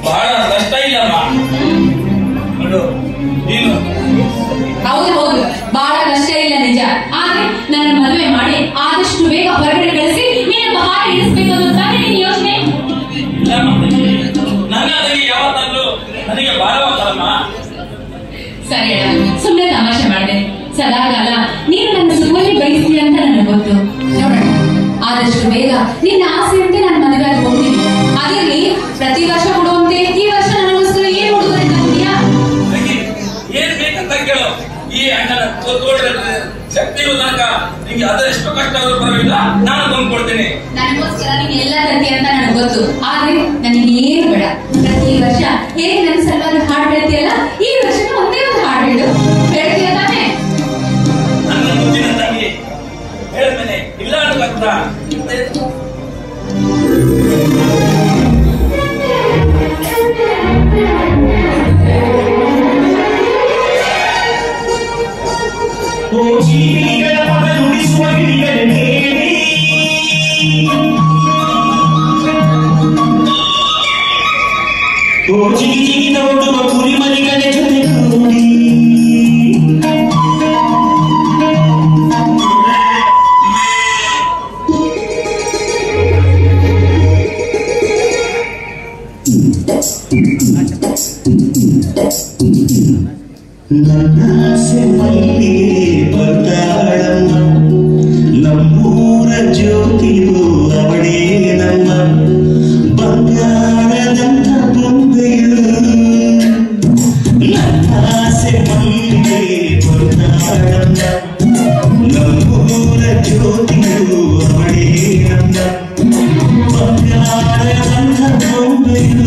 ಬಹಳ ಕಷ್ಟ ಇಲ್ಲಮ್ಮ. ನೋಡು ನೀನು ಹೌದು ಹೌದು, ಬಹಳ ಕಷ್ಟ ಇಲ್ಲ ನಿಜ. ಆದ್ರೆ ನನ್ನ ಮದುವೆ ಮಾಡಿ ಆದಷ್ಟು ಬೇಗ ಹೊರಗಡೆ ಕಳಿಸಿ ನೀನು ಬಹಳ ಇಳಿಸ್ಬೇಕು ಅನ್ನೋದಾದ್ರೆ ನಿನ್ನ ಯೋಚನೆ. ನನ್ನ ಅದಕ್ಕೆ ಯಾವತ್ತೂ ನನಗೆ ಭಾರವಾಗಲ್ಲಮ್ಮ. ಸರಿ ಅಣ್ಣ, ಸುಮ್ಮನೆ ತಮಾಷೆ ಮಾಡಿದೆ. ಸದಾಕಾಲ ನೀನು ನನ್ನ ಸುಮ್ಮನೆ ಬಯಸ್ತೀಯ ಅಂತ ನನಗೆ ಗೊತ್ತು. ನೋಡೋಣ, ಆದಷ್ಟು ಬೇಗ ನಿನ್ನ ಆಸೆಯಂತೆ ನಾನು ಮದುವೆ ಆಗಿ ಹೋಗ್ತೀನಿ. ಅದಿರಲಿ, ಪ್ರತಿ ವರ್ಷ ಕೊಡುವಂತೆ ಈ ವರ್ಷ ನನಗೋಸ್ಕರ ಏನ್ ಹುಡುಗರೆ ತಂದಿಯಾ? ಏನ್ ಬೇಕಂತ ಕೇಳು. ಈ ಅಣ್ಣನ ಶಕ್ತಿ ಇರುವುದಕ್ಕ ನಿಂಗೆ ಅದೆಷ್ಟು ಕಷ್ಟ ಪರವಾಗಿಲ್ಲ, ನಾನು ತಂದ್ಕೊಡ್ತೀನಿ. ನನಗೋಸ್ಕರ ನೀನು ಎಲ್ಲ ತಂದಿ ಅಂತ ನನಗೆ ಗೊತ್ತು. ಆದ್ರೆ ನನಗೆ ಏನು ಬೇಡ. ಪ್ರತಿ ವರ್ಷ ಹೇಗೆ ನನ್ನ ಸಲುವಾಗಿ ಹಾಡು ಹೇಳ್ತೀಯಲ್ಲ, ಈ ವರ್ಷನೂ ಒಂದೇ ಒಂದು ಹಾಡು ಹೇಳು. ಹೇಳ್ತೀಯ ತಾನೆ? ನನ್ನ ಮುಂದಿನ ತಂಗಿ ಹೇಳ್ತೇನೆ, ಇಲ್ಲ ಅನ್ನೋದಕ್ಕ ನನ್ನಾಸೆ ಮಲ್ಲಿಗೆ ಬರ್ತಾಳಮ್ಮ, ನಮ್ಮೂರ ಜ್ಯೋತಿಯು ಅವಳೇ ನಮ್ಮ ಬಂಗಾರದಂತ ಬೊಂಬೆಯು. ನನ್ನಾಸೆ ಮಲ್ಲಿಗೆ ಬರ್ತಾಳಮ್ಮ, ನಮ್ಮೂರ ಜ್ಯೋತಿಯು ಅವಳೇ ನಮ್ಮ ಬಂಗಾರದಂತ ಬೊಂಬೆಯು.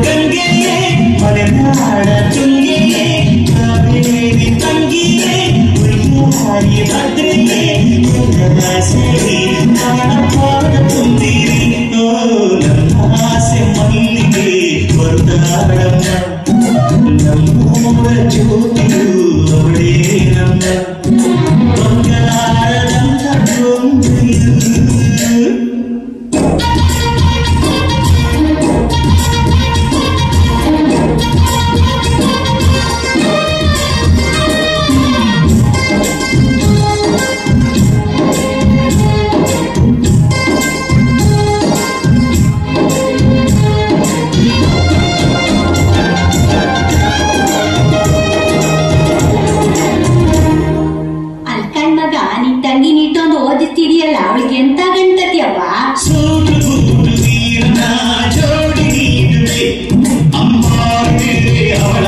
ಗಂಗೆಯೇ ಮಲೆನಾಡ ತುಂಗೆಯೇ ಕಾವೇರಿ ತಂಗಿಯೇ ಉಯ್ಯಾರಿ ಭದ್ರೆಯೇ ಸೇರಿ ಪಾದ ತುಂಬಿರಿ. ನನ್ನ ಆಸೆ ಮಲ್ಲಿಗೆ ಬರ್ತಾಳಮ್ಮ, ನಮ್ಮೂರ ಜ್ಯೋತಿಯು ಅವಳೇ ನಮ್ಮ ಬಂಗಾರದಂತ ಬೊಂಬೆಯು. ಅವಳಿಗೆ ಎಂತ ಗಂಟತಿಯವ್ವ? ಅವಳ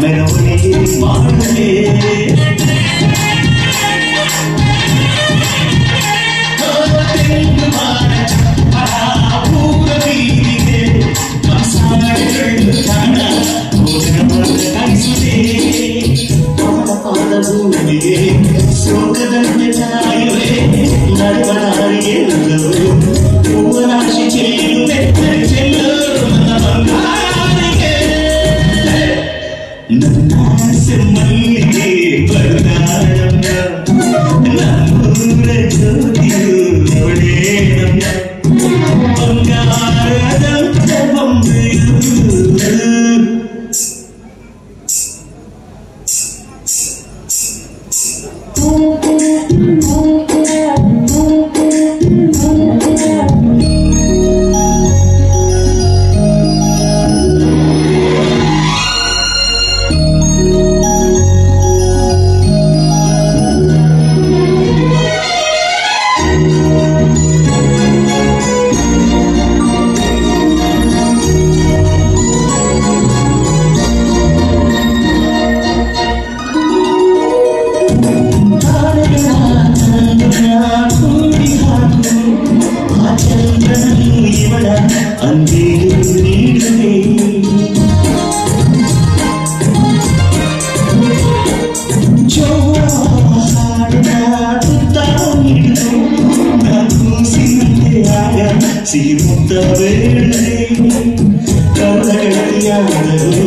ಮೆರವಣಿಗೆ ಮಾಡಲೇ ಸೋಗದಂತೆ ತಾಯುವೆ ನಡುವನಾರಿಗೆ ಹೂವರಾಶಿ ಚೆಲ್ಲುವೆ ಚೆಲ್ಲು ನನ್ನ ಬಂಗಾರಿಗೆ. ನನ್ನ ಆಸೆ ಮಲ್ಲಿಗೆ ಬರ್ತಾಳಮ್ಮ, ನಮ್ಮೂರ ಜ್ಯೋತಿಯು ಅವಳೇ ನಮ್ಮ ಬಂಗಾರದಂತ ಬೊಂಬೆಯು. ಸಿಹಿ ಮುತ್ತ ಬೇಡದೆ ಕವಲಗಳಿಯಾದರು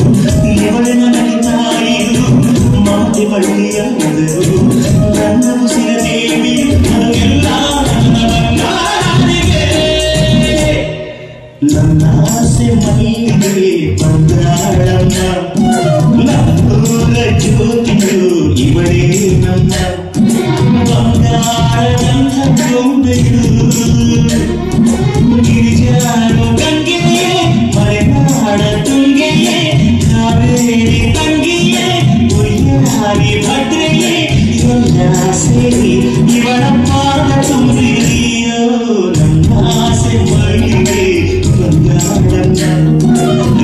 ಇವಳೆ ನನಗೆ ತಾಯಿರು ಮಾತೆ ಬಳ್ಳಿಯಾದರು ನನ್ನ ಉಸಿರ ದೇವಿಯು ನನಗೆಲ್ಲ ನನ್ನ ಬಂಗಾರಿಗೆ.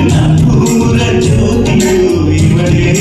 ನಮ್ಮೂರ ಜ್ಯೋತಿಯು ಇವಳೇ